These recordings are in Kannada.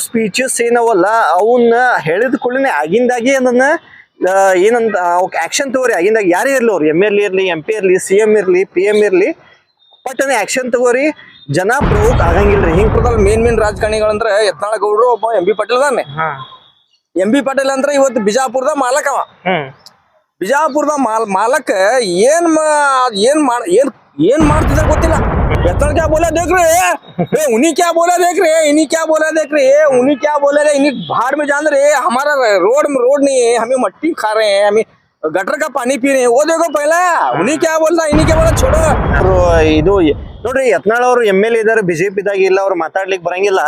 ಸ್ಪೀಚಸ್ ಏನವಲ್ಲ ಅವನ್ನ ಹೇಳಿದ ಕೂಡಲೇ ಆಗಿಂದಾಗಿ ಅದನ್ನ ಏನಂತ ಆಕ್ಷನ್ ತಗೋರಿ. ಆಗಿಂದಾಗ ಯಾರೇ ಇರ್ಲಿ ಅವ್ರು MLA ಇರ್ಲಿ, MP ಇರ್ಲಿ, CM ಇರ್ಲಿ, PM ಇರ್ಲಿ, ಬಟ್ ಆಕ್ಷನ್ ತಗೋರಿ. ಜನ ಪ್ರವೋಕ್ ಆಗಂಗಿಲ್ರಿ. ಹಿಂಗ್ ಮೇನ್ ರಾಜಕಾರಣಿಗಳಂದ್ರ ಯತ್ನಾಳ ಗೌಡ್ರು, ಒಬ್ಬ MB ಪಾಟೀಲ್ ಅದಾನೆ. MB ಪಾಟೀಲ್ ಅಂದ್ರೆ ಇವತ್ತು ಬಿಜಾಪುರದ ಮಾಲಕ ಅವ. ಬಿಜಾಪುರದ ಮಾಲಕ್ ಏನ್ ಮಾಡ್ತಿದ್ರ ಗೊತ್ತಿಲ್ಲ. यत्नाल क्या बोला देख रहे हैं, उन्हीं क्या बोला देख रहे हैं, इन्हीं क्या बोला देख रहे हैं, उन्हीं क्या बोला रहे, इन्हीं बाहर में जान रहे हैं. हमारा रोड नहीं है, हमें मट्टी खा रहे हैं, हमें गटर का पानी पी रहे हैं. वो देखो पहला उन्हीं क्या बोलता, इन्हीं क्या बोला, छोड़ो. ಇದು ನೋಡ್ರಿ, ಯತ್ನಾಳ್ ಅವರು MLA ಇದಾರೆ, BJP ಇಲ್ಲ, ಅವ್ರು ಮಾತಾಡ್ಲಿಕ್ಕೆ ಬರಂಗಿಲ್ಲ,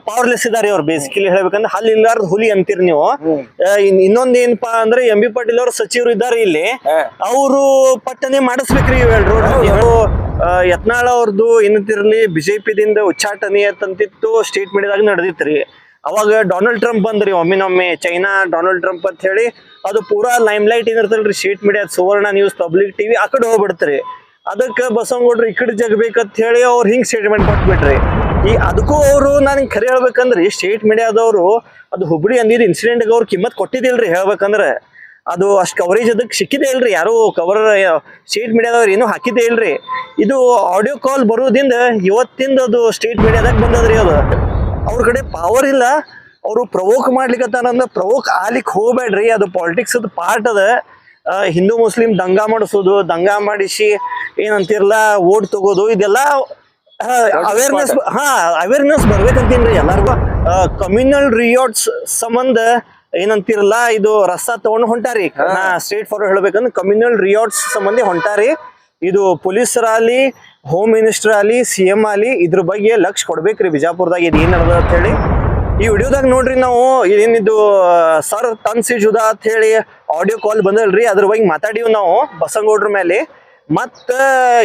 ಪವರ್ಲೆಸ್ ಇದಾರೆ ಅವ್ರು. ಬೇಸಿಕಲಿ ಹೇಳ್ಬೇಕಂದ್ರೆ ಹಲ್ ಇಲ್ಲಾರ್ದ ಹುಲಿ ಅಂತೀರಿ ನೀವು. ಇನ್ನೊಂದ್ ಏನಪ್ಪಾ ಅಂದ್ರೆ MB ಪಾಟೀಲ್ ಅವ್ರ ಸಚಿವರು ಇದ್ದಾರೆ ಇಲ್ಲಿ, ಅವರು ಪಟ್ಟನೆ ಮಾಡಿಸ್ಬೇಕ್ರಿ ರೋಡ್. ಯತ್ನಾಳ್ ಅವ್ರದ್ದು ಏನಂತಿರ್ಲಿ BJP-ದಿಂದ ಉಚ್ಚಾಟನೆ ಅಂತಂತಿತ್ತು, ಸ್ಟೇಟ್ ಮೀಡಿಯಾದಾಗ ನಡೆದಿತ್ರಿ. ಅವಾಗ ಡೊನಾಲ್ಡ್ ಟ್ರಂಪ್ ಬಂದ್ರಿ, ಒಮ್ಮಿನೊಮ್ಮೆ ಚೈನಾ ಡೊನಾಲ್ಡ್ ಟ್ರಂಪ್ ಅಂತ ಹೇಳಿ ಅದು ಪೂರಾ ಲೈಮ್ ಲೈಟ್ ಏನಿರ್ತಲ್ರಿ ಸ್ಟೇಟ್ ಮೀಡಿಯಾ, ಸುವರ್ಣ ನ್ಯೂಸ್, ಪಬ್ಲಿಕ್ TV ಆ ಕಡೆ ಹೋಗ್ಬಿಡ್ತಾರೆ. ಅದಕ್ಕೆ ಬಸವನಗೌಡ್ರು ಈ ಕಡೆ ಜಗಬೇಕಂತ ಹೇಳಿ ಅವ್ರು ಹಿಂಗ್ ಸ್ಟೇಟ್ಮೆಂಟ್ ಕೊಟ್ಬಿಟ್ರಿ. ಅದಕ್ಕೂ ಅವರು ನಾನು ಖರೆ ಹೇಳ್ಬೇಕಂದ್ರಿ, ಸ್ಟೇಟ್ ಮೀಡಿಯಾದವರು ಅದು ಹುಬ್ಳಿ ಅಂದಿದ್ದು ಇನ್ಸಿಡೆಂಟ್ ಅವ್ರು ಕಿಮ್ಮತ್ ಕೊಟ್ಟಿದ್ದಿಲ್ರಿ. ಹೇಳ್ಬೇಕಂದ್ರೆ ಅದು ಅಷ್ಟು ಕವರೇಜ್ ಅದಕ್ಕೆ ಸಿಕ್ಕಿದೆ ಇಲ್ರಿ, ಯಾರು ಕವರ್ ಸ್ಟೇಟ್ ಮೀಡಿಯಾದವ್ರು ಏನೂ ಹಾಕಿದ್ದೇ ಇಲ್ರಿ. ಇದು ಆಡಿಯೋ ಕಾಲ್ ಬರೋದ್ರಿಂದ ಇವತ್ತಿಂದ ಅದು ಸ್ಟೇಟ್ ಮೀಡಿಯಾದಾಗ ಬಂದದ್ರಿ. ಅದು ಅವ್ರ ಕಡೆ ಪವರ್ ಇಲ್ಲ, ಅವರು ಪ್ರವೋಕ್ ಮಾಡ್ಲಿಕ್ಕತ್ತಾರಂದ್ರೆ ಪ್ರವೋಕ್ ಆಗ್ಲಿಕ್ಕೆ ಹೋಗ್ಬೇಡ್ರಿ. ಅದು ಪಾಲಿಟಿಕ್ಸ್ ಅದು ಪಾರ್ಟ್ ಅದ. ಹಿಂದೂ ಮುಸ್ಲಿಂ ದಂಗಾ ಮಾಡಿಸೋದು, ದಂಗಾ ಮಾಡಿಸಿ ಏನಂತಿರಲ್ಲ ಓಟ್ ತಗೋದು, ಇದೆಲ್ಲ ಅವೇರ್ನೆಸ್ ಬರ್ಬೇಕಂತೀನ್ರಿ ಎಲ್ಲಾರ್ಗು. ಕಮ್ಯುನಲ್ ರಿಯಾಟ್ಸ್ ಸಂಬಂಧ ಏನಂತಿರಲ್ಲ ಇದು ರಸ್ತ ತಗೊಂಡು ಹೊಂಟಾರಿ. ನಾ ಸ್ಟ್ರೇಟ್ ಫಾರ್ವರ್ಡ್ ಹೇಳ್ಬೇಕಂದ್ರೆ ಕಮ್ಯುನಲ್ ರಿಯಾಟ್ಸ್ ಸಂಬಂಧಿ ಹೊಂಟಾರಿ. ಇದು ಪೊಲೀಸರಾಗಲಿ, ಹೋಮ್ ಮಿನಿಸ್ಟರ್ ಆಗಲಿ, CM ಆಗಲಿ ಇದ್ರ ಬಗ್ಗೆ ಲಕ್ಷ ಕೊಡ್ಬೇಕ್ರಿ ಬಿಜಾಪುರದಾಗ ಇದು ಏನ್ ನಡೆದ ಅಂತ ಹೇಳಿ. ಈ ವಿಡಿಯೋದಾಗ ನೋಡ್ರಿ, ನಾವು ಏನಿದು ಸರ್ ತನ್ಸಿ ಜುದಾ ಅಂತ ಹೇಳಿ ಆಡಿಯೋ ಕಾಲ್ ಬಂದಲ್ರಿ, ಅದ್ರ ಬಗ್ಗೆ ಮಾತಾಡಿವ್ ನಾವು ಬಸವನಗೌಡ್ರ ಮೇಲೆ. ಮತ್ತ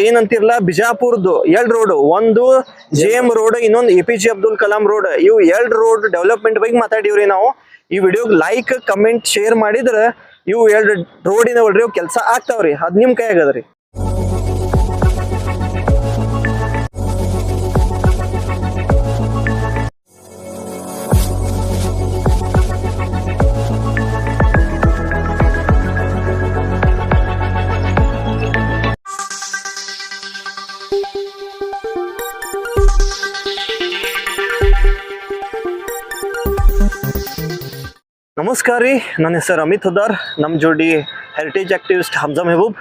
ಏನಂತಿರ್ಲ ಬಿಜಾಪುರದ್ದು 2 ರೋಡ್, ಒಂದು JM ರೋಡ್, ಇನ್ನೊಂದು APJ ಅಬ್ದುಲ್ ಕಲಾಂ ರೋಡ್, ಇವು 2 ರೋಡ್ ಡೆವಲಪ್ಮೆಂಟ್ ಬಗ್ಗೆ ಮಾತಾಡಿವ್ರಿ ನಾವು. ಈ ವಿಡಿಯೋಗ್ ಲೈಕ್, ಕಮೆಂಟ್, ಶೇರ್ ಮಾಡಿದ್ರ ಇವು 2 ರೋಡಿನ ಒಳ್ರಿ ಕೆಲಸ ಆಗ್ತಾವ್ರಿ. ಅದ್ ನಿಮ್ ಕೈ ಆಗದ್ರಿ. ನಮಸ್ಕಾರ ರೀ, ನನ್ನ ಹೆಸರು ಅಮಿತ್ ಹುದ್ದಾರ್. ನಮ್ಮ ಜೋಡಿ ಹೆರಿಟೇಜ್ ಆಕ್ಟಿವಿಸ್ಟ್ ಹಮ್ಜಾ ಮೆಹಬೂಬ್.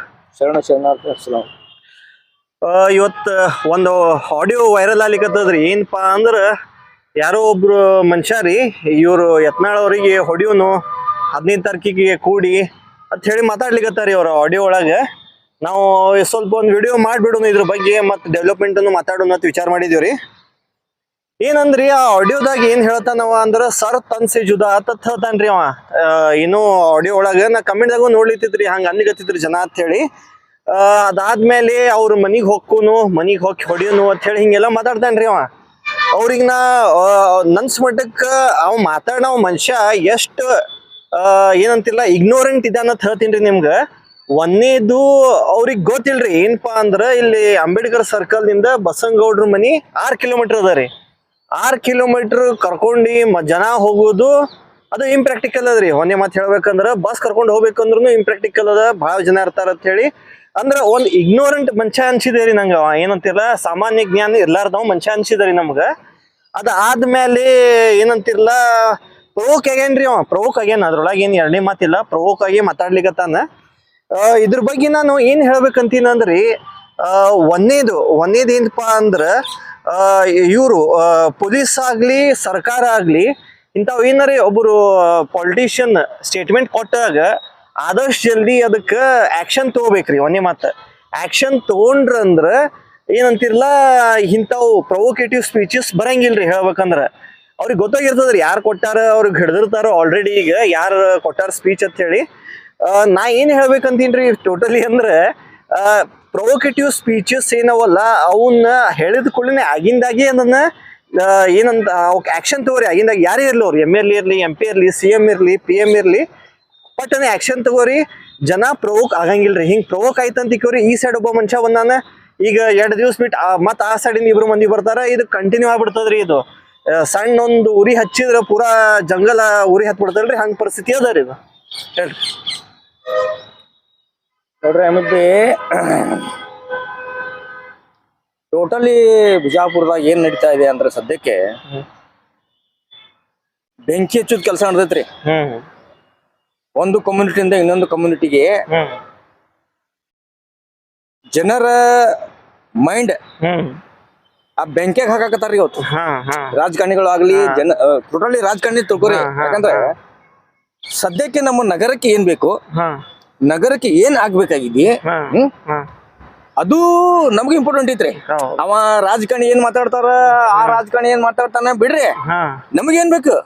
ಇವತ್ತು ಒಂದು ಆಡಿಯೋ ವೈರಲ್ ಆಗ್ಲಿಕ್ಕತ್ತದ್ರಿ. ಏನಪ್ಪಾ ಅಂದ್ರೆ ಯಾರೋ ಒಬ್ರು ಮನುಷ್ಯ ರೀ, ಇವರು ಯತ್ನಾಳ್ ಅವರಿಗೆ ಹೊಡಿಯೋನು 15 ತಾರೀಕಿಗೆ ಕೂಡಿ ಅಂತ ಹೇಳಿ ಮಾತಾಡ್ಲಿಕ್ಕತ್ತಾರಿ ಅವ್ರ ಆಡಿಯೋ ಒಳಗೆ. ನಾವು ಸ್ವಲ್ಪ ಒಂದು ವಿಡಿಯೋ ಮಾಡಿಬಿಡೋಣ ಇದ್ರ ಬಗ್ಗೆ, ಮತ್ತು ಡೆವಲಪ್ಮೆಂಟನ್ನು ಮಾತಾಡೋಣ ಅಂತ ವಿಚಾರ ಮಾಡಿದೀವ್ರಿ. ಏನಂದ್ರಿ ಆ ಆಡಿಯೋದಾಗ ಏನ್ ಹೇಳ್ತಾನವ ಅಂದ್ರ ಸರ್ ತನ್ಸಿ ಜುದಾ ಅಂತ ಹೇಳ್ತಾನ್ರಿ ಅವ. ಏನು ಆಡಿಯೋ ಒಳಗ ನಾ ಕಮೆಂಟ್ದಾಗೂ ನೋಡ್ಲಿತ್ತಿದ್ರಿ, ಹಂಗ ಅನ್ಲಿಕತ್ತಿದ್ರಿ ಜನ ಅಂತ ಹೇಳಿ. ಅದಾದ್ಮೇಲೆ ಅವ್ರ ಮನಿಗ್ ಹೋಗ್ಕೋನು, ಮನಿಗ್ ಹೋಗಿ ಹೊಡಿಯೋನು ಅಂತ ಹೇಳಿ ಹಿಂಗೆಲ್ಲ ಮಾತಾಡ್ತಾನ್ರಿ ಅವ. ಅವ್ರಿಗೆ ನಾ ನನ್ಸ್ ಮಟ್ಟಕ್ಕ ಅವ್ ಮನುಷ್ಯ ಎಷ್ಟು ಏನಂತಿಲ್ಲ ಇಗ್ನೋರೆಂಟ್ ಇದಾನಂತ ಹೇಳ್ತೀನ್ರಿ ನಿಮ್ಗ. ಒಂದೇದು ಅವ್ರಿಗೆ ಗೊತ್ತಿಲ್ರಿ ಏನಪ್ಪಾ ಅಂದ್ರ ಇಲ್ಲಿ ಅಂಬೇಡ್ಕರ್ ಸರ್ಕಲ್ ನಿಂದ ಬಸವನಗೌಡ್ರ ಮನಿ 6 ಕಿಲೋಮೀಟರ್ ಅದ ರೀ. 6 ಕಿಲೋಮೀಟರ್ ಕರ್ಕೊಂಡಿ ಜನ ಹೋಗೋದು ಅದು ಇಂಪ್ರಾಕ್ಟಿಕಲ್ ಅದ್ರಿ. ಒಂದೇ ಮಾತು ಹೇಳ್ಬೇಕಂದ್ರ ಬಸ್ ಕರ್ಕೊಂಡು ಹೋಗ್ಬೇಕಂದ್ರೂ ಇಂಪ್ರಾಕ್ಟಿಕಲ್ ಅದ, ಬಹಳ ಜನ ಇರ್ತಾರ ಅಂತ ಹೇಳಿ. ಅಂದ್ರ ಒಂದ್ ಇಗ್ನೋರೆಂಟ್ ಮನುಷ್ಯ ಅನ್ಸಿದೇರಿ ನಂಗ. ಏನಂತಿಲ್ಲ ಸಾಮಾನ್ಯ ಜ್ಞಾನ ಇರ್ಲಾರ್ದವ್ ಮನುಷ್ಯ ಅನ್ಸಿದ್ರಿ ನಮ್ಗ. ಅದಾದ್ಮೇಲೆ ಏನಂತಿರ್ಲ ಪ್ರವೋಕ್ ಆಗ್ಯಾನ್ರಿ ಅವ. ಪ್ರವೋಕ್ ಆಗ್ಯಾನ, ಅದ್ರೊಳಗೆ ಏನ್ ಎರಡನೇ ಮಾತಿಲ್ಲ, ಪ್ರವೋಕ್ ಆಗಿ ಮಾತಾಡ್ಲಿಕ್ಕತ್ತಾನ. ಇದ್ರ ಬಗ್ಗೆ ನಾನು ಏನ್ ಹೇಳ್ಬೇಕಂತೀನಂದ್ರಿ, ಒಂದೇದು ಏನಪ್ಪಾ ಅಂದ್ರ ಇವರು ಪೊಲೀಸ್ ಆಗ್ಲಿ ಸರ್ಕಾರ ಆಗ್ಲಿ ಇಂಥವ್ ಏನಾರಿ ಒಬ್ಬರು ಪೊಲಿಟಿಷಿಯನ್ ಸ್ಟೇಟ್ಮೆಂಟ್ ಕೊಟ್ಟಾಗ ಆದಷ್ಟು ಜಲ್ದಿ ಅದಕ್ಕೆ ಆಕ್ಷನ್ ತಗೋಬೇಕ್ರಿ. ಒಂದೇ ಮಾತು ಆಕ್ಷನ್ ತಗೊಂಡ್ರಂದ್ರ ಏನಂತಿರ್ಲ ಇಂಥವು ಪ್ರೊವೊಕೇಟಿವ್ ಸ್ಪೀಚಸ್ ಬರಂಗಿಲ್ರಿ. ಹೇಳ್ಬೇಕಂದ್ರ ಅವ್ರಿಗೆ ಗೊತ್ತಾಗಿರ್ತದ್ರಿ ಯಾರು ಕೊಟ್ಟಾರ, ಅವ್ರಿಗೆ ಹಿಡ್ದಿರ್ತಾರ ಆಲ್ರೆಡಿ. ಈಗ ಯಾರು ಕೊಟ್ಟಾರ ಸ್ಪೀಚ್ ಅಂತ ಹೇಳಿ ನಾ ಏನ್ ಹೇಳ್ಬೇಕಂತೀನ್ರಿ ಟೋಟಲಿ ಅಂದ್ರೆ, ಪ್ರೊವೊಕೇಟಿವ್ ಸ್ಪೀಚಸ್ ಏನವಲ್ಲ ಅವನ್ನ ಹೇಳಿದ ಕೂಡಲೇ ಆಗಿಂದಾಗಿ ಅದನ್ನ ಏನಂತ ಆಕ್ಷನ್ ತಗೋರಿ. ಆಗಿಂದಾಗ ಯಾರೇ ಇರ್ಲಿ ಅವ್ರು MLA ಇರ್ಲಿ, MP ಇರ್ಲಿ, CM ಇರ್ಲಿ, PM ಇರ್ಲಿ, ಪಟ್ಟನೆ ಆಕ್ಷನ್ ತಗೋರಿ. ಜನ ಪ್ರವೋಕ್ ಆಗಂಗಿಲ್ರಿ. ಹಿಂಗ್ ಪ್ರವೋಕ್ ಆಯ್ತಂತಿಕೋರಿ. ಈ ಸೈಡ್ ಒಬ್ಬ ಮನುಷ್ಯ ಬಂದಾನ, ಈಗ 2 ದಿವಸ ಬಿಟ್ಟು ಮತ್ತ ಆ ಸೈಡಿಂದ 2 ಮಂದಿ ಬರ್ತಾರ, ಇದು ಕಂಟಿನ್ಯೂ ಆಗ್ಬಿಡ್ತದ್ರಿ. ಇದು ಸಣ್ಣ ಒಂದು ಉರಿ ಹಚ್ಚಿದ್ರ ಪೂರಾ ಜಂಗಲ ಉರಿ ಹತ್ಬಿಡ್ತಲ್ರಿ ಹಂಗ ಪರಿಸ್ಥಿತಿ ಅದ ರೀ ಇದು ಹೇಳ್ರಿ. ನೋಡ್ರಿ ಆಮೇಲೆ ಟೋಟಲಿ ಬಿಜಾಪುರದಾಗ ಏನ್ ನಡೀತಾ ಇದೆ ಅಂದ್ರೆ ಸದ್ಯಕ್ಕೆ ಬೆಂಕಿ ಹಚ್ಚೋದ್ ಕೆಲಸ ನಡೆದೈತ್ರಿ. ಒಂದು ಕಮ್ಯುನಿಟಿಯಿಂದ ಇನ್ನೊಂದು ಕಮ್ಯುನಿಟಿಗೆ ಜನರ ಮೈಂಡ್ ಆ ಬೆಂಕಿಯಾಗ ಹಾಕಾಕತ್ತಾರ ಇವತ್ತು. ರಾಜಕಾರಣಿಗಳು ಆಗ್ಲಿ ಟೋಟಲಿ ರಾಜಕಾರಣಿ ತಿಳ್ಕೊರಿ. ಯಾಕಂದ್ರೆ ಸದ್ಯಕ್ಕೆ ನಮ್ಮ ನಗರಕ್ಕೆ ಏನ್ ಬೇಕು, ನಗರಕ್ಕೆ ಏನ್ ಆಗ್ಬೇಕಾಗಿದೆ ಅದು ನಮ್ಗೆ ಇಂಪಾರ್ಟೆಂಟ್ ಐತ್ರಿ. ಅವ ರಾಜಕಾರಣಿ ಏನ್ ಮಾತಾಡ್ತಾರ, ಆ ರಾಜಕಾರಣಿ ಏನ್ ಮಾತಾಡ್ತಾನ ಬಿಡ್ರಿ, ನಮಗೇನ್ ಬೇಕು,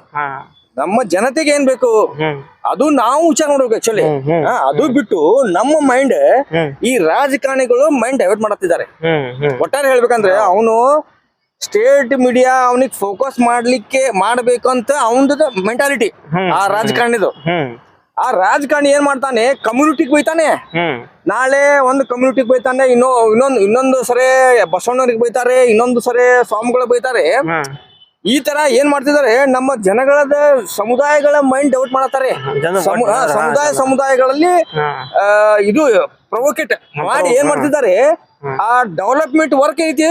ನಮ್ಮ ಜನತೆಗೆ ಏನ್ ಬೇಕು ಅದು ನಾವು ವಿಚಾರ ಮಾಡ್ಬೇಕು ಆಕ್ಚುಲಿ. ಅದು ಬಿಟ್ಟು ನಮ್ಮ ಮೈಂಡ್ ಈ ರಾಜಕಾರಣಿಗಳು ಮೈಂಡ್ ಡೈವರ್ಟ್ ಮಾಡತ್ತಿದ್ದಾರೆ. ಒಟ್ಟಾರೆ ಹೇಳ್ಬೇಕಂದ್ರೆ ಅವನು ಸ್ಟೇಟ್ ಮೀಡಿಯಾ ಅವನಿಗೆ ಫೋಕಸ್ ಮಾಡ್ಬೇಕು ಅಂತ ಅವನದು ಮೆಂಟಾಲಿಟಿ ಆ ರಾಜಕಾರಣಿದು. ಆ ರಾಜಕಾರಣಿ ಏನ್ ಮಾಡ್ತಾನೆ, ಕಮ್ಯುನಿಟಿಗೆ ಬೈತಾನೆ. ನಾಳೆ ಒಂದು ಕಮ್ಯುನಿಟಿಗೆ ಬೈತಾನೆ, ಇನ್ನೊಂದು ಸರಿ ಬಸವಣ್ಣವ್ರಿಗೆ ಬೈತಾರೆ, ಇನ್ನೊಂದು ಸರಿ ಸ್ವಾಮಿಗಳಿಗೆ ಬೈತಾರೆ. ಈ ತರ ಏನ್ ಮಾಡ್ತಿದ್ದಾರೆ, ನಮ್ಮ ಜನಗಳದ ಸಮುದಾಯಗಳ ಮೈಂಡ್ ಡೌಟ್ ಮಾಡತಾರೆ. ಸಮುದಾಯಗಳಲ್ಲಿ ಇದು ಪ್ರೊವೋಕೇಟ್ ಮಾಡಿ ಏನ್ ಮಾಡ್ತಿದ್ದಾರೆ, ಆ ಡೆವಲಪ್ಮೆಂಟ್ ವರ್ಕ್ ಐತಿ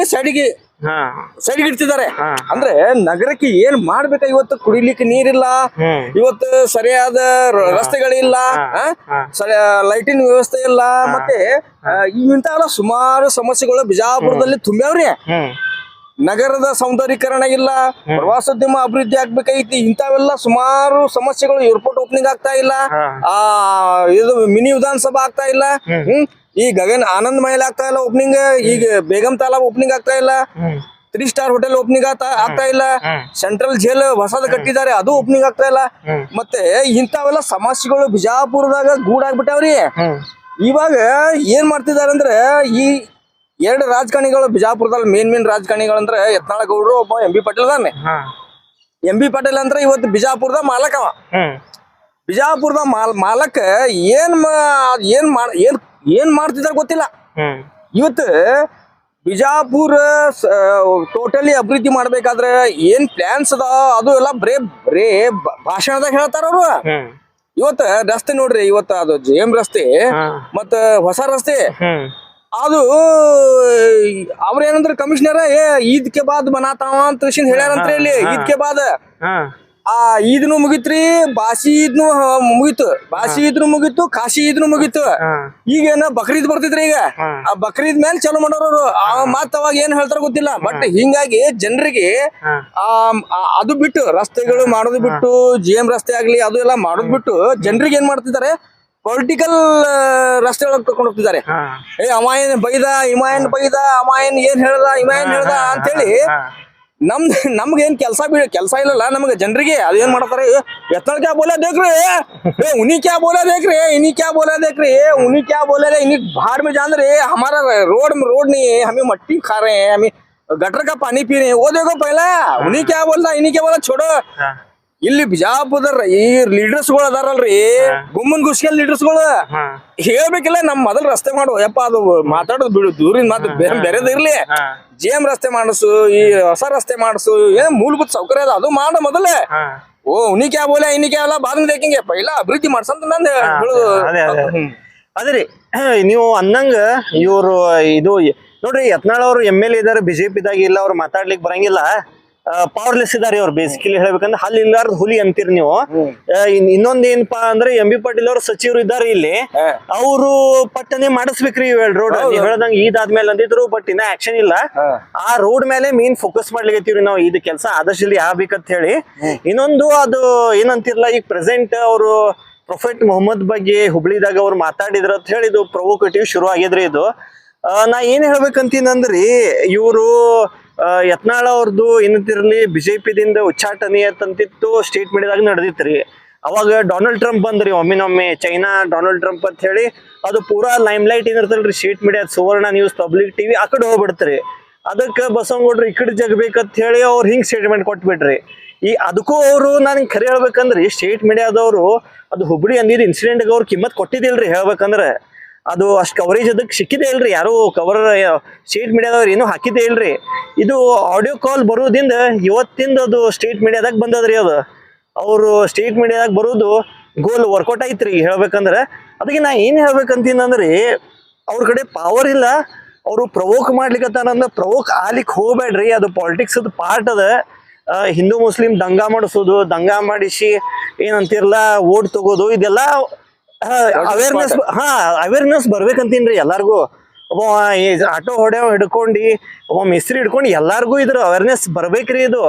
ಸೈಡ್ಗೆ ಇಡ್ತಿದ್ದಾರೆ. ಅಂದ್ರೆ ನಗರಕ್ಕೆ ಏನ್ ಮಾಡ್ಬೇಕ, ಇವತ್ತು ಕುಡಿಲಿಕ್ಕೆ ನೀರಿಲ್ಲ, ಇವತ್ತು ಸರಿಯಾದ ರಸ್ತೆಗಳಿಲ್ಲ, ಲೈಟಿನ ವ್ಯವಸ್ಥೆ ಇಲ್ಲ, ಮತ್ತೆ ಇಂತಹ ಸುಮಾರು ಸಮಸ್ಯೆಗಳು ಬಿಜಾಪುರದಲ್ಲಿ ತುಂಬ್ಯಾವ್ರಿ. ನಗರದ ಸೌಂದರ್ಯೀಕರಣ ಇಲ್ಲ, ಪ್ರವಾಸೋದ್ಯಮ ಅಭಿವೃದ್ಧಿ ಆಗ್ಬೇಕೈತಿ, ಇಂಥವೆಲ್ಲ ಸುಮಾರು ಸಮಸ್ಯೆಗಳು. ಏರ್ಪೋರ್ಟ್ ಓಪನಿಂಗ್ ಆಗ್ತಾ ಇಲ್ಲ, ಇದು ಮಿನಿ ವಿಧಾನಸಭಾ ಆಗ್ತಾ ಇಲ್ಲ, ಈ ಗಗನ್ ಆನಂದ್ ಮಹಲ್ ಆಗ್ತಾ ಇಲ್ಲ ಓಪನಿಂಗ್, ಈಗ ಬೇಗಂ ತಾಲಾಬ್ ಓಪನಿಂಗ್ ಆಗ್ತಾ ಇಲ್ಲ, 3 ಸ್ಟಾರ್ ಹೋಟೆಲ್ ಓಪನಿಂಗ್ ಆಗ್ತಾ ಇಲ್ಲ, ಸೆಂಟ್ರಲ್ ಜೈಲ್ ಹೊಸದ ಕಟ್ಟಿದ್ದಾರೆ ಅದು ಓಪನಿಂಗ್ ಆಗ್ತಾ ಇಲ್ಲ. ಮತ್ತೆ ಇಂಥವೆಲ್ಲ ಸಮಸ್ಯೆಗಳು ಬಿಜಾಪುರದಾಗ ಗೂಡಾಗ್ಬಿಟ್ಟಾವ್ರಿ. ಇವಾಗ ಏನ್ ಮಾಡ್ತಿದಾರೆ ಅಂದ್ರೆ, ಈ 2 ರಾಜಕಾರಣಿಗಳು ಬಿಜಾಪುರದಲ್ಲಿ ಮೇನ್ ರಾಜಕಾರಣಿಗಳಂದ್ರೆ ಯತ್ನಾಳ ಗೌಡ್ರು, ಒಬ್ಬ MB ಪಾಟೀಲ್ ಅದಾನೆ. MB ಪಾಟೀಲ್ ಅಂದ್ರೆ ಇವತ್ತು ಬಿಜಾಪುರದ ಮಾಲಕ ಅವ. ಬಿಜಾಪುರದ ಮಾಲಕ್ ಏನ್ ಮಾಡ್ತಿದಾರ ಗೊತ್ತಿಲ್ಲ. ಇವತ್ತು ಬಿಜಾಪುರ ಟೋಟಲಿ ಅಭಿವೃದ್ಧಿ ಮಾಡ್ಬೇಕಾದ್ರೆ ಏನ್ ಪ್ಲಾನ್ಸ್ ಅದ ಅದು ಎಲ್ಲ ಬರೇ ಭಾಷಣದಾಗ ಹೇಳ್ತಾರ ಅವ್ರು. ಇವತ್ತ ರಸ್ತೆ ನೋಡ್ರಿ, ಇವತ್ತ ಅದು JM ರಸ್ತೆ ಮತ್ತ ಹೊಸ ರಸ್ತೆ, ಅದು ಅವ್ರ ಏನಂದ್ರೆ ಕಮಿಷನರ್ ಈದ್ಕೆ ಬಾದ್ ಬನಾತಾವ ಅಂತ ಹೇಳ್ಯಾರಂತ್ರಿ. ಇಲ್ಲಿ ಈದ್ಕೆ ಬಾದ್ ಈದ್ನು ಮುಗಿತ್ರಿ, ಬಾಸಿ ಈದ್ನು ಮುಗೀತು, ಕಾಶಿ ಈದ್ನು ಮುಗೀತು. ಈಗೇನ ಬಕ್ರೀದ್ ಬರ್ತಿದ್ರಿ. ಈಗ ಆ ಬಕ್ರೀದ್ ಮೇಲೆ ಚಾಲು ಮಾಡೋರು ಮತ್ ಅವಾಗ ಏನ್ ಹೇಳ್ತಾರ ಗೊತ್ತಿಲ್ಲ. ಬಟ್ ಹಿಂಗಾಗಿ ಜನರಿಗೆ ಅದು ಬಿಟ್ಟು ರಸ್ತೆಗಳು ಮಾಡೋದು ಬಿಟ್ಟು, JM ರಸ್ತೆ ಆಗ್ಲಿ ಅದು ಎಲ್ಲ ಮಾಡೋದ್ ಬಿಟ್ಟು ಜನರಿಗೆ ಏನ್ ಮಾಡ್ತಿದ್ದಾರೆ, ಪೊಲಿಟಿಕಲ್ ರಸ್ತೆ ಒಳಗೆ ಕರ್ಕೊಂಡು ಹೋಗ್ತಿದ್ದಾರೆ. ಅವ ಏನ್ ಬೈದ, ಇಮ ಏನ್ ಬೈದ, ಅವ ಏನ್ ಹೇಳ್ದ, ಇಮ ಏನ್ ಹೇಳ್ದ ಅಂತೇಳಿ ನಮ್ಗೇನ್ ಕೆಲಸ ಇಲ್ಲಲ್ಲ ನಮ್ಗೆ ಜನರಿಗೆ. ಅದೇನ್ ಮಾಡ್ತಾರೆ, ಎತ್ತಲ್ ಕ್ಯಾ ಬೋಲಾ ದೇಖ್ರಿ, ಉನಿ ಕ್ಯಾ ಬೋಲಾ ದೇಖ್ರಿ, इन्हीं क्या बोला देख रहे हैं, उन्हीं क्या बोला रहे, इन्हीं बाहर में जान रहे, हमारा रोड नहीं है, हमें मट्टी खा रहे हैं, हमें गटर का पानी पी रहे हैं, वो देखो पहला उन्हीं क्या बोलता, इन्हीं क्या बोला छोड़ो. ಇಲ್ಲಿ ಬಿಜಾಪುರ ಈ ಲೀಡರ್ಸ್ಗಳು ಅದಾರಲ್ರಿ, ಗುಮ್ಮನ್ ಗುಸ್ಕಲ್ ಲೀಡರ್ಸ್ಗಳು ಹೇಳ್ಬೇಕಿಲ್ಲ, ನಮ್ ಮೊದಲ್ ರಸ್ತೆ ಮಾಡು ಯಪ್ಪ, ಅದು ಮಾತಾಡೋದು ಬಿಡು, ದೂರಿನ ಮಾತು ಬೇರೆದ್ ಇರ್ಲಿ, JM ರಸ್ತೆ ಮಾಡಿಸು, ಈ ಹೊಸ ರಸ್ತೆ ಮಾಡಿಸು, ಏನ್ ಮೂಲಭೂತ ಸೌಕರ್ಯ ಅದ ಅದು ಮಾಡ ಮೊದಲೇ. ಓ ಉನಿ ಕ್ಯಾ ಬೋಲ ಇನಿ ಕ್ಯಾ ಬಾದ್ ದೇಕಿಂಗೆ ಪೈಲ ಅಭಿವೃದ್ಧಿ ಮಾಡ್ಸಂತ ನಂದು ಹೇಳುದು. ಅದ್ರಿ ನೀವು ಅನ್ನಂಗ ಇವ್ರು ಇದು ನೋಡ್ರಿ, ಯತ್ನಾಳ್ ಅವ್ರು MLA ಇದಾರೆ, BJP-ದಾಗ ಇಲ್ಲ, ಅವ್ರು ಮಾತಾಡ್ಲಿಕ್ಕೆ ಬರಂಗಿಲ್ಲ, ಪವರ್ಲೆಸ್ ಇದಾರೆ ಅವ್ರು. ಬೇಸಿಕಲಿ ಹೇಳ್ಬೇಕಂದ್ರೆ ಹಲ್ಲಿ ಇಲ್ಲಾರ್ದ ಹುಲಿ ಅಂತೀರಿ ನೀವು. ಇನ್ನೊಂದ್ ಏನಪ್ಪಾ ಅಂದ್ರೆ MB ಪಾಟೀಲ್ ಅವ್ರ ಸಚಿವರು ಇದ್ದಾರೆ ಇಲ್ಲಿ, ಅವರು ಪಟ್ಟನೆ ಮಾಡಿಸ್ಬೇಕ್ರಿ ರೋಡ್. ನೀವ್ ಹೇಳ್ದಂಗ ಇದಾದ್ಮೇಲೆ ಅಂದಿದ್ರು, ಬಟ್ ಇನ್ನ ಆಕ್ಷನ್ ಇಲ್ಲ. ಆ ರೋಡ್ ಮೇಲೆ ಮೇನ್ ಫೋಕಸ್ ಮಾಡ್ಲಿಕತ್ತೀವ್ರಿ ನಾವು, ಇದು ಕೆಲಸ ಆದಷ್ಟು ಜಲ್ದಿ ಆಗ್ಬೇಕಂತ ಹೇಳಿ. ಇನ್ನೊಂದು ಅದು ಏನಂತಿರ್ಲ, ಈಗ ಪ್ರೆಸೆಂಟ್ ಅವರು ಪ್ರೊಫೆಟ್ ಮೊಹಮ್ಮದ್ ಬಗ್ಗೆ ಹುಬ್ಳಿದಾಗ ಅವ್ರು ಮಾತಾಡಿದ್ರ ಅಂತ ಹೇಳಿ ಇದು ಪ್ರೊವೋಕೇಟಿವ್ ಶುರು ಆಗಿದ್ರಿ. ಇದು ನಾ ಏನ್ ಹೇಳ್ಬೇಕಂತೀನಂದ್ರಿ, ಇವರು ಯತ್ನಾಳ್ ಅವ್ರದ್ದು ಏನಂತಿರ್ಲಿ BJP-ದಿಂದ ಉಚ್ಚಾಟನೆ ಅಂತಂತಿತ್ತು, ಸ್ಟೇಟ್ ಮೀಡಿಯಾದಾಗ ನಡೆದಿತ್ರಿ. ಅವಾಗ ಡೊನಾಲ್ಡ್ ಟ್ರಂಪ್ ಬಂದ್ರಿ, ಒಮ್ಮಿನೊಮ್ಮೆ ಚೈನಾ ಡೊನಾಲ್ಡ್ ಟ್ರಂಪ್ ಅಂತ ಹೇಳಿ, ಅದು ಪೂರಾ ಲೈಮ್ ಲೈಟ್ ಏನಿರ್ತಲ್ರಿ ಸ್ಟೇಟ್ ಮೀಡಿಯಾ, ಸುವರ್ಣ ನ್ಯೂಸ್, ಪಬ್ಲಿಕ್ TV ಆ ಕಡೆ ಹೋಗ್ಬಿಡ್ತ್ರಿ. ಅದಕ್ಕೆ ಬಸವನಗೌಡ್ರು ಈ ಕಡೆ ಜಗಬೇಕಂತ ಹೇಳಿ ಅವ್ರು ಹಿಂಗ್ ಸ್ಟೇಟ್ಮೆಂಟ್ ಕೊಟ್ಬಿಟ್ರಿ. ಅದಕ್ಕೂ ಅವರು ನಾನು ಖರೆ ಹೇಳ್ಬೇಕಂದ್ರಿ, ಸ್ಟೇಟ್ ಮೀಡಿಯಾದವರು ಅದು ಹುಬ್ಳಿ ಅಂದಿದ್ದು ಇನ್ಸಿಡೆಂಟ್ಗೆ ಅವ್ರು ಕಿಮ್ಮತ್ ಕೊಟ್ಟಿದ್ದಿಲ್ರಿ ಹೇಳ್ಬೇಕಂದ್ರೆ. ಅದು ಅಷ್ಟು ಕವರೇಜ್ ಅದಕ್ಕೆ ಸಿಕ್ಕಿದೆ ಇಲ್ರಿ, ಯಾರು ಕವರ್ ಸ್ಟೇಟ್ ಮೀಡಿಯಾದವ್ರು ಏನೂ ಹಾಕಿದ್ದೇ ಇಲ್ರಿ. ಇದು ಆಡಿಯೋ ಕಾಲ್ ಬರೋದ್ರಿಂದ ಇವತ್ತಿಂದ ಅದು ಸ್ಟೇಟ್ ಮೀಡಿಯಾದಾಗ ಬಂದದ್ರಿ. ಅದು ಅವರು ಸ್ಟೇಟ್ ಮೀಡಿಯಾದಾಗ ಬರೋದು ಗೋಲ್ ವರ್ಕೌಟ್ ಐತ್ರಿ ಹೇಳ್ಬೇಕಂದ್ರೆ. ಅದಕ್ಕೆ ನಾ ಏನು ಹೇಳ್ಬೇಕಂತೀನಂದ್ರೆ, ಅವ್ರ ಕಡೆ ಪವರ್ ಇಲ್ಲ, ಅವರು ಪ್ರವೋಕ್ ಮಾಡ್ಲಿಕ್ಕತ್ತಾರಂದ್ರೆ ಪ್ರವೋಕ್ ಆಲಿಕ್ಕೆ ಹೋಗ್ಬೇಡ್ರಿ. ಅದು ಪಾಲಿಟಿಕ್ಸ್ ಪಾರ್ಟ್ ಅದ. ಹಿಂದೂ ಮುಸ್ಲಿಂ ದಂಗಾ ಮಾಡಿಸೋದು, ದಂಗಾ ಮಾಡಿಸಿ ಏನಂತಿರಲ್ಲ ಓಟ್ ತಗೋದು, ಇದೆಲ್ಲ ಅವೇರ್ನೆಸ್ ಅವೇರ್ನೆಸ್ ಬರ್ಬೇಕಂತೀನ್ರಿ ಎಲ್ಲಾರ್ಗು. ಒಬ್ಬ ಆಟೋ ಹೊಡೆಯೋ ಹಿಡ್ಕೊಂಡು ಒಬ್ಬ ಮಿಸ್ತ್ರಿ ಹಿಡ್ಕೊಂಡು ಎಲ್ಲಾರ್ಗು ಇದ್ರ ಅವೇರ್ನೆಸ್ ಬರ್ಬೇಕ್ರಿ. ಇದು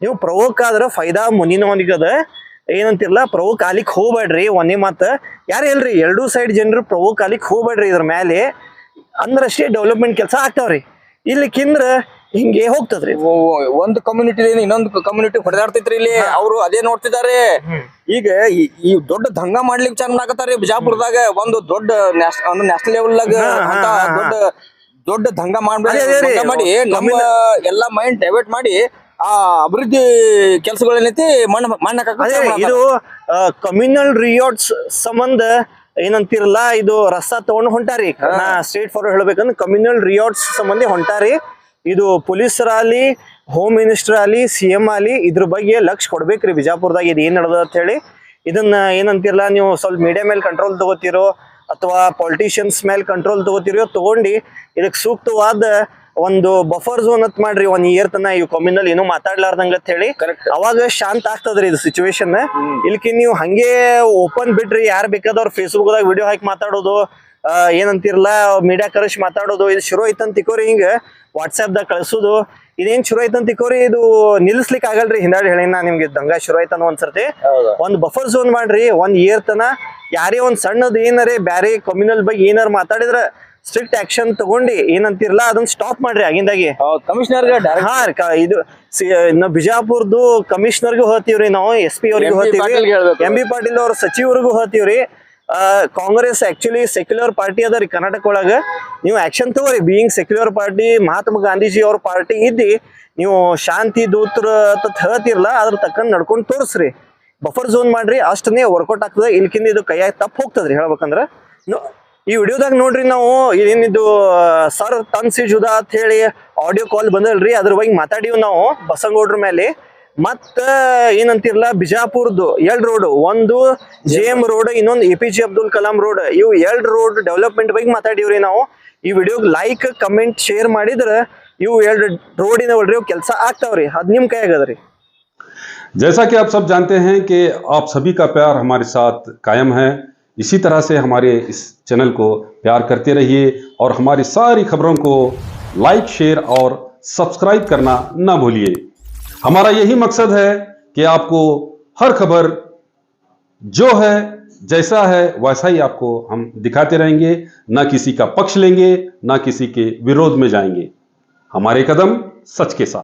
ನೀವು ಪ್ರವೋಕ್ ಆದ್ರೆ ಫೈದಾ ಮುಂದಿನವನಿಗದ. ಏನಂತಿರಲ್ಲ ಪ್ರವೋಕ್ ಆಲಿಕ್ ಹೋಗ್ಬೇಡ್ರಿ. ಒಂದೇ ಮಾತು ಯಾರು ಹೇಳ್ರಿ, ಎರಡೂ ಸೈಡ್ ಜನರು ಪ್ರವೋಕ್ ಆಲಿಕ್ ಹೋಗ್ಬೇಡ್ರಿ. ಇದ್ರ ಮೇಲೆ ಅಂದ್ರಷ್ಟೇ ಡೆವಲಪ್ಮೆಂಟ್ ಕೆಲಸ ಆಗ್ತಾವ್ರಿ. ಇಲ್ಲಿಕ್ಕಿಂದ್ರ ಹಿಂಗೆ ಹೋಗ್ತದ್ರಿ. ಒಂದು ಕಮ್ಯುನಿಟಿ ಇನ್ನೊಂದು ಕಮ್ಯುನಿಟಿ ಹೊಡೆದಾಡ್ತೈತ್ರಿ ಇಲ್ಲಿ. ಅವರು ಅದೇ ನೋಡ್ತಿದ್ದಾರೆ. ಈಗ ಈ ದೊಡ್ಡ ದಂಗ ಮಾಡ್ಲಿಕ್ಕೆ ಚಾಲೂ ಆಗತ್ತಾರ ಬಿಜಾಪುರದಾಗ. ಒಂದು ದೊಡ್ಡ ನ್ಯಾಷನಲ್ ಲೆವೆಲ್ದಾಗ ದೊಡ್ಡ ದಂಗ ಮಾಡಿ ನಮ್ಮ ಎಲ್ಲಾ ಮೈಂಡ್ ಡೈವರ್ಟ್ ಮಾಡಿ ಆ ಅಭಿವೃದ್ಧಿ ಕೆಲಸಗಳೇನೈತಿ ಇದು ಕಮ್ಯುನಲ್ ರಿಯಾರ್ಡ್ಸ್ ಸಂಬಂಧ ಏನಂತಿರಲ್ಲ, ಇದು ರಸ್ತಾ ತಗೊಂಡು ಹೊಂಟಾರಿ. ನಾ ಸ್ಟ್ರೇಟ್ ಫಾರ್ವರ್ಡ್ ಹೇಳ್ಬೇಕಂದ್ರೆ ಕಮ್ಯುನಲ್ ರಿಯಾರ್ಡ್ಸ್ ಸಂಬಂಧಿ ಹೊಂಟಾರಿ. ಇದು ಪೊಲೀಸರಾಗಲಿ, ಹೋಮ್ ಮಿನಿಸ್ಟರ್ ಆಗಲಿ, CM ಆಗಲಿ ಇದ್ರ ಬಗ್ಗೆ ಲಕ್ಷ್ಯ ಕೊಡ್ಬೇಕ್ರಿ ಬಿಜಾಪುರದಾಗ. ಇದು ಏನ್ ನಡೆದ ಅಂತ ಹೇಳಿ ಇದನ್ನ ಏನಂತಿರಲ್ಲ, ನೀವು ಸ್ವಲ್ಪ ಮೀಡಿಯಾ ಮೇಲೆ ಕಂಟ್ರೋಲ್ ತಗೋತಿರೋ ಅಥವಾ ಪೊಲಿಟಿಷಿಯನ್ಸ್ ಮೇಲೆ ಕಂಟ್ರೋಲ್ ತಗೋತಿರೋ ತಗೊಂಡು ಇದಕ್ಕೆ ಸೂಕ್ತವಾದ ಒಂದು ಬಫರ್ ಝೋನ್ ಅಂತ ಮಾಡ್ರಿ. 1 ಇಯರ್ ತನ ಇವ್ ಕಮ್ಯುನಲ್ ಏನೋ ಮಾತಾಡ್ಲಾರ್ದಂಗ ಅಂತ ಹೇಳಿ ಅವಾಗ ಶಾಂತ ಆಗ್ತದ್ರಿ ಇದು ಸಿಚುವೇಶನ್. ಇಲ್ಕಿ ನೀವು ಹಂಗೆ ಓಪನ್ ಬಿಡ್ರಿ, ಯಾರು ಬೇಕಾದವ್ರು ಫೇಸ್ಬುಕ್ ದಾಗ ವಿಡಿಯೋ ಹಾಕಿ ಮಾತಾಡೋದು, ಏನಂತಿರಲ್ಲ ಮೀಡಿಯಾ ಕರೆಸಿ ಮಾತಾಡೋದು, ಇದು ಶುರು ಐತಂತ ತಿಕೋರಿ. ಹಿಂಗ ವಾಟ್ಸ್ಆಪ್ ದಾಗ ಕಳ್ಸೋದು, ಇದೇನ್ ಶುರು ಐತಂತ ತಿಕೋರಿ. ಇದು ನಿಲ್ಲಿಸ್ಲಿಕ್ಕೆ ಆಗಲ್ರಿ. ಹಿಂದಾಡಿ ಹೇಳಿ ನಾ ನಿಮ್ಗೆ ದಂಗ ಶುರು ಐತನ ಒಂದ್ಸರ್ತಿ ಒಂದ್ ಬಫರ್ ಝೋನ್ ಮಾಡ್ರಿ. 1 ಇಯರ್ ತನ ಯಾರೇ ಒಂದ್ ಸಣ್ಣದ್ ಏನಾರೇ ಬ್ಯಾರೆ ಕಮ್ಯುನಲ್ ಬಗ್ಗೆ ಏನಾರು ಮಾತಾಡಿದ್ರ ಸ್ಟ್ರಿಕ್ಟ್ ಆಕ್ಷನ್ ತಗೊಂಡಿ ಏನಂತಿರಲ್ಲ ಅದನ್ನ ಸ್ಟಾಪ್ ಮಾಡ್ರಿ ಆಗಿಂದಾಗಿ. ಕಮಿಷನರ್ ಇದು ಬಿಜಾಪುರ್ದು ಕಮಿಷನರ್ಗೂ ಹೇಳ್ತೀವ್ರಿ ನಾವು, SP ಅವ್ರಿಗೂ ಹೇಳ್ತೀವಿ, MB ಪಾಟೀಲ್ ಅವ್ರ ಸಚಿವರಿಗೂ ಹೇಳ್ತೀವ್ರಿ. ಕಾಂಗ್ರೆಸ್ ಆಕ್ಚುಲಿ ಸೆಕ್ಯುಲರ್ ಪಾರ್ಟಿ ಅದ ರೀ ಕರ್ನಾಟಕ ಒಳಗ. ನೀವು ಆಕ್ಷನ್ ತಗೋರಿ. Being secular party, Mahatma Gandhiji ಅವ್ರ ಪಾರ್ಟಿ ಇದ್ದಿ ನೀವು ಶಾಂತಿ ದೂತ್ರ ಅಂತ ಹೇಳ್ತಿರಲ್ಲ, ಅದ್ರ ತಕ್ಕಂತ ನಡ್ಕೊಂಡು ತೋರಿಸ್ರಿ. ಬಫರ್ ಝೋನ್ ಮಾಡ್ರಿ, ಅಷ್ಟನ್ನೇ ವರ್ಕೌಟ್ ಆಗ್ತದೆ. ಇಲ್ಕಿಂದ ಇದು ಕೈಯಾಗಿ ತಪ್ಪು ಹೋಗ್ತದ್ರಿ ಹೇಳ್ಬೇಕಂದ್ರ. ಈ ವಿಡಿಯೋದಾಗ ನೋಡ್ರಿ, ನಾವು ಏನಿದು ಸರ್ ತನ್ಸಿ ಜುದಾ ಅಂತ ಹೇಳಿ ಆಡಿಯೋ ಕಾಲ್ ಬಂದಲ್ರಿ, ಅದ್ರ ಬಗ್ಗೆ ಮಾತಾಡಿವ್ ನಾವು ಬಸಂಗೌಡ್ರ ಮೇಲೆ. ಮತ್ತ ಏನಂತಿರಲ್ಲ ಬಿಜಾಪುರ್ದು 2 ರೋಡ್, ಒಂದು JM ರೋಡ್, ಇನ್ನೊಂದು APJ ಅಬ್ದುಲ್ ಕಲಾಂ ರೋಡ್, ಇವು 2 ರೋಡ್ ಡೆವಲಪ್ಮೆಂಟ್ ಬಗ್ಗೆ ಮಾತಾಡಿವ್ರಿ ನಾವು. ಈ ವಿಡಿಯೋಗ್ ಲೈಕ್ ಕಮೆಂಟ್ ಶೇರ್ ಮಾಡಿದ್ರ ಇವು 2 ರೋಡಿನ ಒಳ್ರಿ ಕೆಲಸ ಆಗ್ತಾವ್ರಿ. ಅದ್ ನಿಮ್ ಕೈಯಾಗದ್ರಿ. जैसा कि आप सब जानते हैं कि आप सभी का प्यार हमारे साथ कायम है। इसी तरह से हमारे इस चैनल को प्यार करते रहिए और हमारी सारी खबरों को लाइक, शेयर और सब्सक्राइब करना ना भूलिए। हमारा यही मकसद है कि आपको हर खबर जो है जैसा है वैसा ही आपको हम दिखाते रहेंगे, ना किसी का पक्ष लेंगे, ना किसी के विरोध में जाएंगे। हमारे कदम सच के साथ।